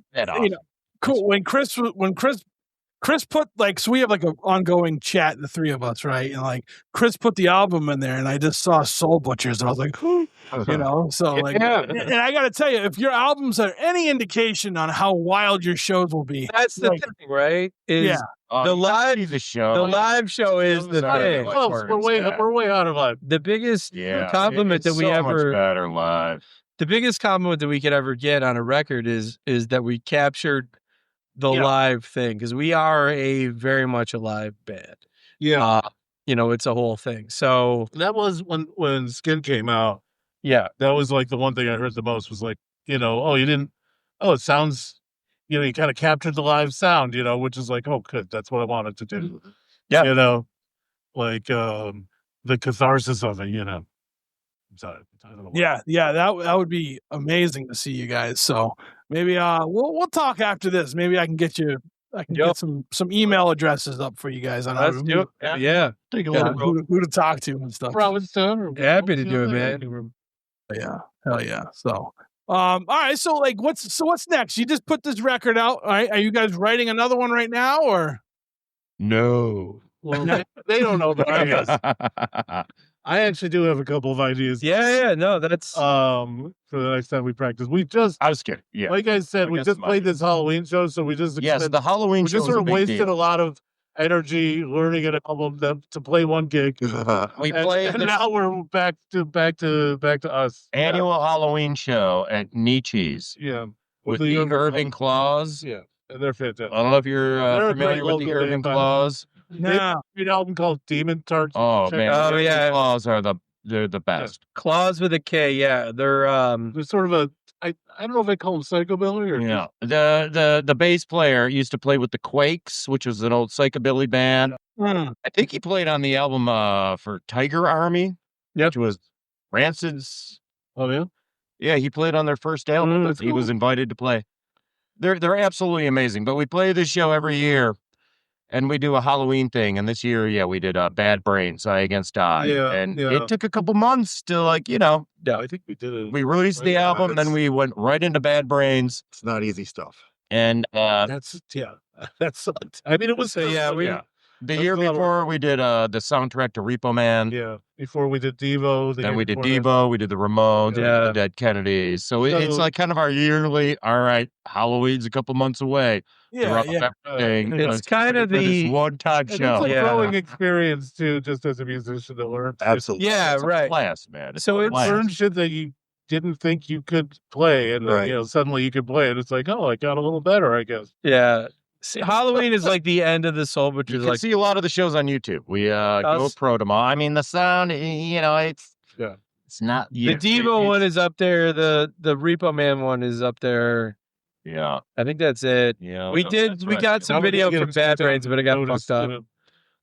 cool when Chris put like, so we have like an ongoing chat, the three of us, right? And like Chris put the album in there, and I just saw Soul Butchers, and I was like, so like, and I got to tell you, if your albums are any indication on how wild your shows will be, that's the thing, right? Is the live show. The live show is the thing. We're way out of live. The biggest compliment that we so ever much better live. The biggest compliment that we could ever get on a record is that we captured the live thing, because we are very much a live band. Yeah. It's a whole thing. So that was when Skin came out. Yeah. That was like the one thing I heard the most was like, it sounds, you kind of captured the live sound, which is like, oh, good. That's what I wanted to do. Yeah. Like the catharsis of it, Yeah, that would be amazing to see you guys. So maybe we'll talk after this. Maybe I can get get some email addresses up for you guys on Let's do it. Yeah. Take a little who to talk to and stuff. Happy to do it, man. Yeah, hell yeah. So all right, so like what's next? You just put this record out. All right, are you guys writing another one right now, or no? Well, they don't know about ideas. I actually do have a couple of ideas. Yeah, no, that's for the next time we practice. I was kidding. Yeah, like I said, we just played this Halloween show, so we just the Halloween show. We just sort of wasted a lot of energy learning an album to play one gig. We played, and now we're back to us. Annual Halloween show at Nietzsche's. Yeah, with the Irving Claws. Yeah, and they're fantastic. I don't know if you're familiar with the Irving Claws. No, an album called Demon Tarts. Oh man, oh yeah, Claws are they're the best. Claws with a K. Yeah, they're sort of a I don't know if I call him psychobilly or Yeah, the bass player used to play with the Quakes, which was an old psychobilly band. I think he played on the album for Tiger Army, which was Rancid's. Oh yeah, Yeah, he played on their first album. that's He was cool. invited to play. They're absolutely amazing. But we play this show every year, and we do a Halloween thing. And this year, yeah, we did Bad Brains, Eye Against Eye. Yeah, And yeah. it took a couple months to Yeah, I think we did it. we released the album, then we went right into Bad Brains. It's not easy stuff. And That's that sucked. I mean, it was So the year before we did the soundtrack to Repo Man. Yeah, before we did Devo. Then we did Devo, we did the Ramones, the Dead Kennedys. So it's like kind of our yearly, all right, Halloween's a couple months away. Yeah, Everything. It's kind of the one-time show. It's a growing experience too, just as a musician to learn. Absolutely. Yeah, It's a right. class, man. So it's Learn shit that you didn't think you could play, and suddenly you could play it. It's like, oh, I got a little better, I guess. Yeah. See, Halloween is like the end of the Soul You Butchers. can Like see a lot of the shows on YouTube. We go pro them all. I mean, the sound, it's not. the Devo one is up there. The Repo Man one is up there. Yeah, I think that's it. yeah. We got some video from Bad Brains, but it got fucked up.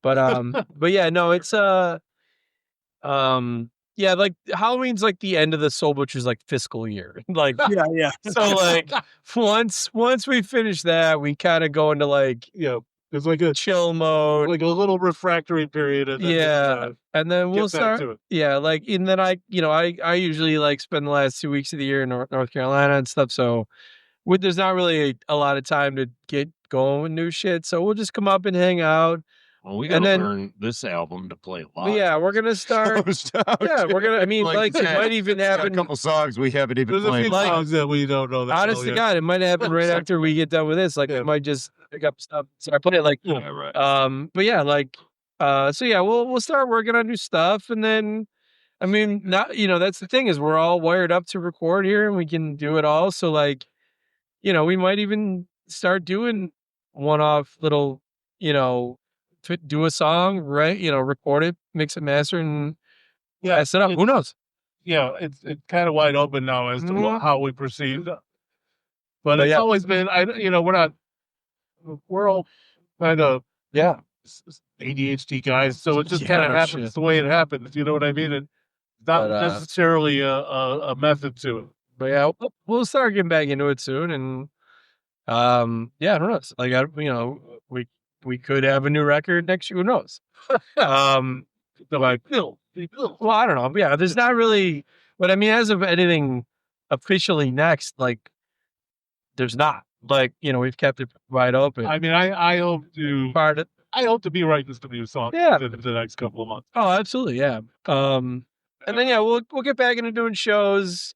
But yeah, no, it's yeah, like Halloween's like the end of the Soul Butchers like fiscal year. Like yeah. so like once we finish that, we kind of go into like there's like a chill mode. like a little refractory period. And then and then we'll back start. to it. Yeah, like and then I usually like spend the last 2 weeks of the year in North Carolina and stuff. So there's not really a lot of time to get going with new shit. So we'll just come up and hang out. Well, we gotta learn this album to play live. Yeah, we're gonna start. Yeah, we're gonna. I mean, like it might even happen. A couple songs we haven't even There's a played. few songs that we don't know. That Honest to God, it might happen right after we get done with this. Like, I might just pick up stuff, start playing it. Like, right. But yeah, like, so yeah, we'll start working on new stuff, and then, I mean, not that's the thing is we're all wired up to record here, and we can do it all. So like, we might even start doing one-off little, to do a song, right? Record it, mix it, master, and pass it up. Who knows? Yeah, it's kind of wide open now as to how we proceed. But it's always been, we're all kind of ADHD guys, so it just kind of happens the way it happens. You know what I mean? It's not necessarily a method to it. But yeah, we'll start getting back into it soon, and I don't know. Like we could have a new record next year. Who knows? Like, well, I don't know. Yeah, there's not really. But I mean, as of anything officially next, like, there's not. Like, we've kept it wide open. I mean, I hope to be writing some new songs in the next couple of months. Oh, absolutely, yeah. And then we'll get back into doing shows.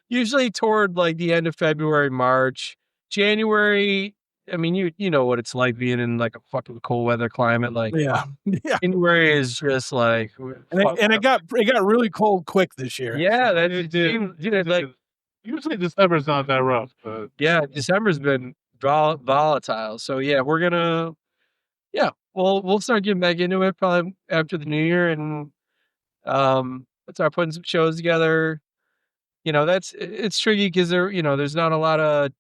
Usually toward like the end of February, March, January. I mean, you know what it's like being in like a fucking cold weather climate. Like, January is just like, and it got really cold quick this year. Yeah, that did. Like, usually December's not that rough, but yeah, December's been volatile. So yeah, we're gonna, we'll start getting back into it probably after the new year, and let's start putting some shows together. It's tricky because there's not a lot of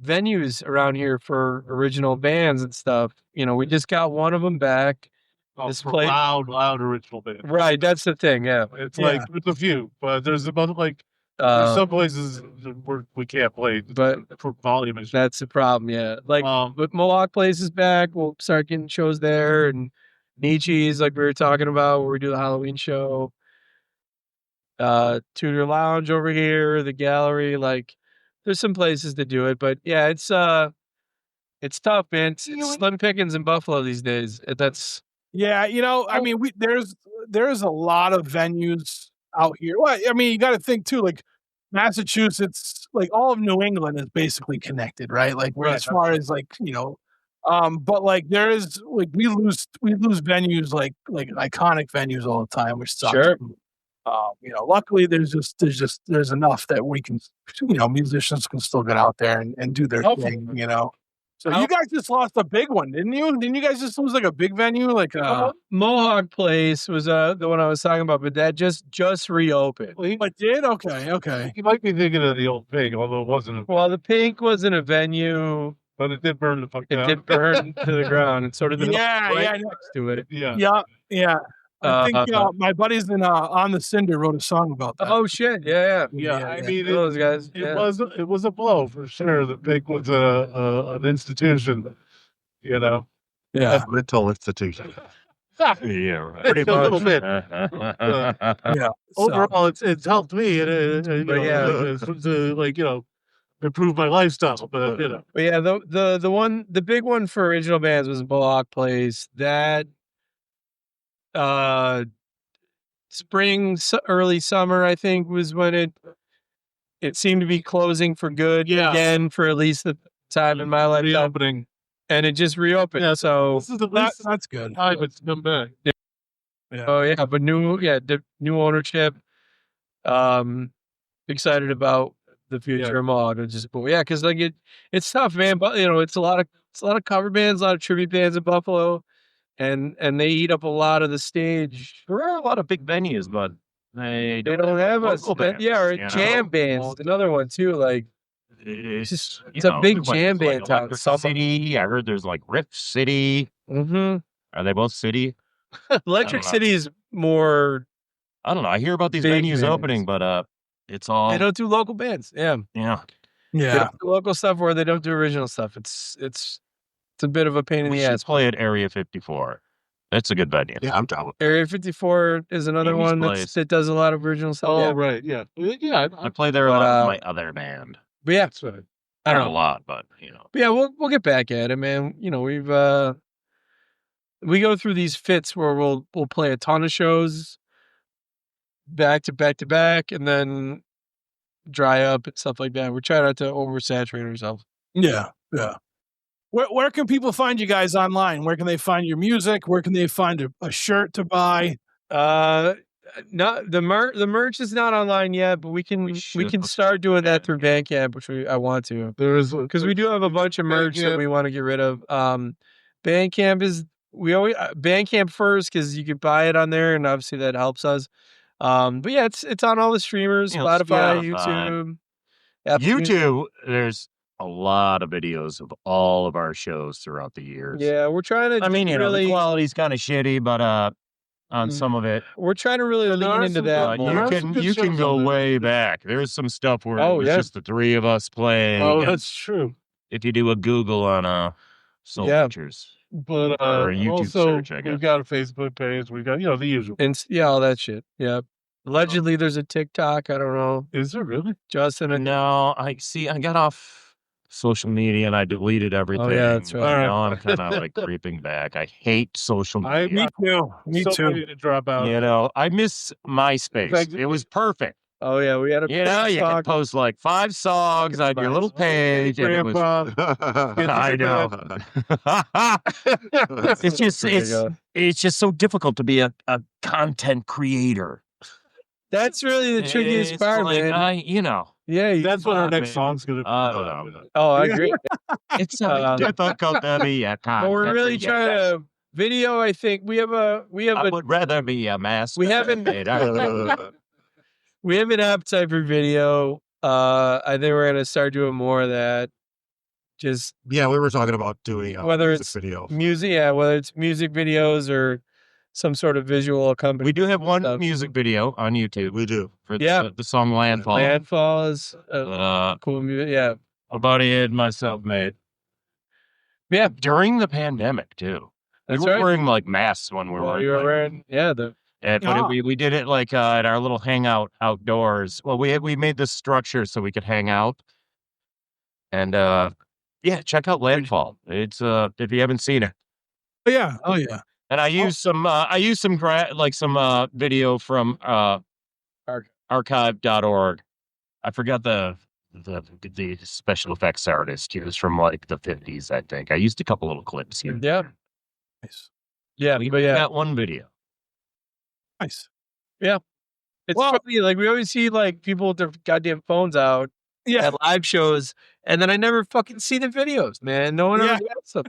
venues around here for original bands and stuff. We just got one of them back. This place, loud original band. Right, that's the thing. Yeah, it's like it's a few, but there's about like there's some places where we can't play, but for volume issues. That's the problem. Yeah, like but Mohawk Place is back. We'll start getting shows there, and Nietzsche's like we were talking about where we do the Halloween show. Tudor Lounge over here, the gallery, like there's some places to do it, but yeah, it's tough, man. It's slim pickings in Buffalo these days. That's I mean, there's a lot of venues out here. Well, I mean, you got to think too, like Massachusetts, like all of New England is basically connected, right? Like as far as like, but like there is like we lose venues like iconic venues all the time, which sucks. Sure. Luckily there's enough that we can, musicians can still get out there and do their thing, So you guys just lost a big one, didn't you? Didn't you guys just lose like a big venue? Like Mohawk Place was the one I was talking about, but that just reopened. Well, it did? Okay. you might be thinking of the old Pig, although it wasn't. Well, the Pink wasn't a venue. But it did burn the fuck down. It did burn to the ground, and so did the Yeah, next to it. Yeah. I think my buddies in On the Cinder wrote a song about that. Oh shit! Yeah. I mean, those guys. it was a blow for sure. The Pig was an institution, you know. Yeah. Mental institution. Yeah, right. Pretty a little bit. Yeah. Overall, it's helped me, to like improve my lifestyle. But But yeah, the big one for original bands was Mohawk Place. That spring, early summer, I think, was when it seemed to be closing for good again for at least the time in my life. Reopening. And it just reopened. Yeah, so this is the that's good. time it's come back. Yeah. Oh yeah, but new ownership. Excited about the future of Mohawk. Because like it's tough, man. But it's a lot of cover bands, a lot of tribute bands in Buffalo, and they eat up a lot of the stage. There are a lot of big venues, but they don't have local bands, or jam bands. Another one too. Like it's a big jam like band town. Electric City. I heard there's like Rift City. Mm-hmm. Are they both city? Electric City is more. I don't know. I hear about these big venues bands. opening, but it's all They don't do local bands. Yeah. They don't do local stuff, or they don't do original stuff. It's a bit of a pain in We the should ass. play at Area 54. That's a good venue. Yeah, I'm down with Area 54 is another Amy's one place. that does a lot of original stuff. Oh Yeah. right, yeah. I play there a But, lot with my other band. But yeah, That's right. I don't Not a know. lot, but But yeah, we'll get back at it, man. We've we go through these fits where we'll play a ton of shows back to back to back, and then dry up and stuff like that. We're trying not to oversaturate ourselves. Yeah. Where can people find you guys online? Where can they find your music? Where can they find a shirt to buy? Not the merch is not online yet, but we can start doing that through Bandcamp, which I want to. There is Because we do have a bunch of merch that we want to get rid of. Bandcamp is Bandcamp first because you can buy it on there, and obviously that helps us. But yeah, it's on all the streamers, Spotify, YouTube. Apple Music. YouTube, there's a lot of videos of all of our shows throughout the years. Yeah, we're trying to. I mean, really, the quality's kind of shitty, but on some of it, we're trying to really lean into that. you can go way back. There's some stuff where it was just the three of us playing. Oh, that's true. If you do a Google on Soul Pictures. But or a YouTube also, search, I guess. we've got a Facebook page. We've got the usual. And all that shit. Yeah. Allegedly, there's a TikTok. I don't know. Is there really? Justin? No, I got off social media and I deleted everything. Oh, yeah, that's right. Now I'm kind of like creeping back. I hate social media. Me too. Ready to drop out. I miss MySpace. It was perfect. Oh yeah, we had a. You can post like 5 songs on your little page, and it was. I know. It's just so difficult to be a content creator. That's really the trickiest part, man. Yeah, that's what our next song's gonna be. I don't know. Oh, I agree. It's so difficult to be a content. But we're really trying to video. I think we have I would rather be a master. We haven't. We have an appetite for video. I think we're gonna start doing more of that. Just we were talking about doing whether it's video music, whether it's music videos or some sort of visual accompaniment. We do have one music video on YouTube. We do for the song Landfall. Landfall is cool music. Yeah, a buddy and myself made. Yeah, during the pandemic too. That's we were right. wearing like masks when we were. You were wearing but we did it like at our little hangout outdoors. Well, we made this structure so we could hang out. And check out Landfall. It's if you haven't seen it. Oh yeah. And I used some video from archive.org. I forgot the special effects artist. He was from like the 50s, I think. I used a couple little clips here. Yeah. Nice. Yeah, we got one video. Nice. Yeah. It's funny, like we always see like people with their goddamn phones out at live shows, and then I never fucking see the videos, man. No one ever gets them.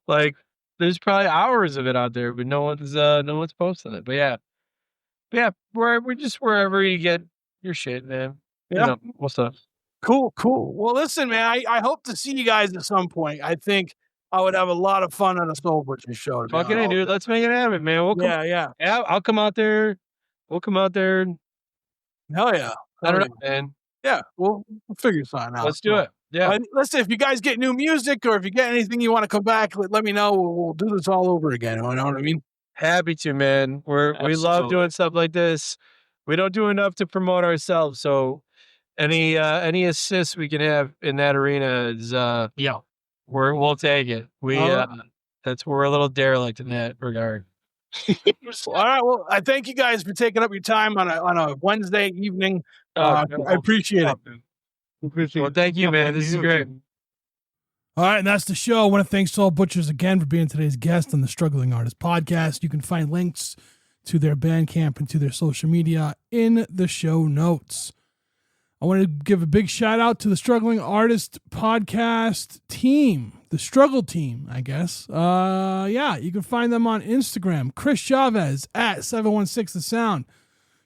Like, there's probably hours of it out there, but no one's posting it. But yeah, we're just wherever you get your shit, man. Yeah. You know, what's up? Cool. Well, listen, man, I hope to see you guys at some point. I think I would have a lot of fun on a Soul Butcher show. Fucking hey, dude. Let's make it happen, man. We'll come, Yeah. I'll come out there. We'll come out there. Hell yeah. I don't know, man. Yeah, we'll figure something out. Let's do it. Yeah. Listen, if you guys get new music or if you get anything you want to come back, let me know. We'll do this all over again. You know what I mean? Happy to, man. We love doing stuff like this. We don't do enough to promote ourselves, so any assists we can have in that arena is we'll take it. That's where we're a little derelict in that regard. All right. Well, I thank you guys for taking up your time on a Wednesday evening. I appreciate it. Well, thank you, man. This is great. All right, and that's the show. I want to thank Soul Butchers again for being today's guest on the Struggling Artist Podcast. You can find links to their Bandcamp and to their social media in the show notes. I want to give a big shout out to the Struggling Artist Podcast team, the Struggle team, I guess. You can find them on Instagram. Chris Chavez at 716 The Sound.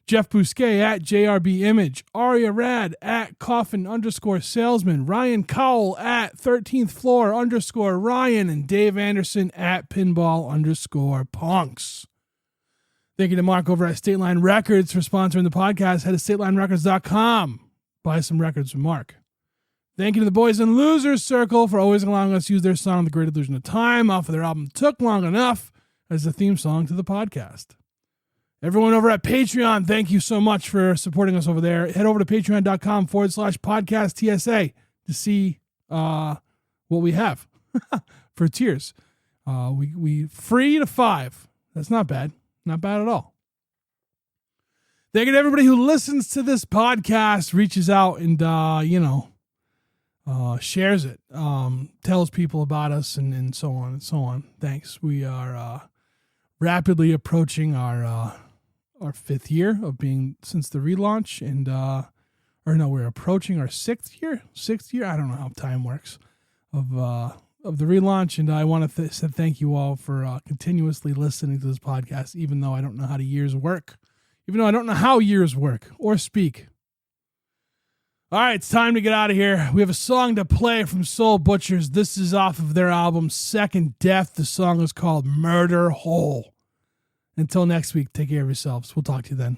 Jeff Bousquet at JRB Image, Aria Rad at Coffin_Salesman, Ryan Cowell at 13th Floor _Ryan, and Dave Anderson at Pinball_Punks. Thank you to Mark over at State Line Records for sponsoring the podcast. Head to StatelineRecords.com. Buy some records from Mark. Thank you to the Boys and Losers Circle for always allowing us to use their song, The Great Illusion of Time, off of their album Took Long Enough, as the theme song to the podcast. Everyone over at Patreon, thank you so much for supporting us over there. Head over to patreon.com/podcast TSA to see what we have for tiers. We free to $5. That's not bad. Not bad at all. Thank you to everybody who listens to this podcast, reaches out and, shares it, tells people about us and so on and so on. Thanks. We are rapidly approaching our 5th year of being since the relaunch, and we're approaching our 6th year. I don't know how time works of the relaunch, and I want to say thank you all for continuously listening to this podcast, even though I don't know how years work, or speak. All right, it's time to get out of here. We have a song to play from Soul Butchers. This is off of their album Second Death. The song is called Murder Hole. Until next week, take care of yourselves. We'll talk to you then.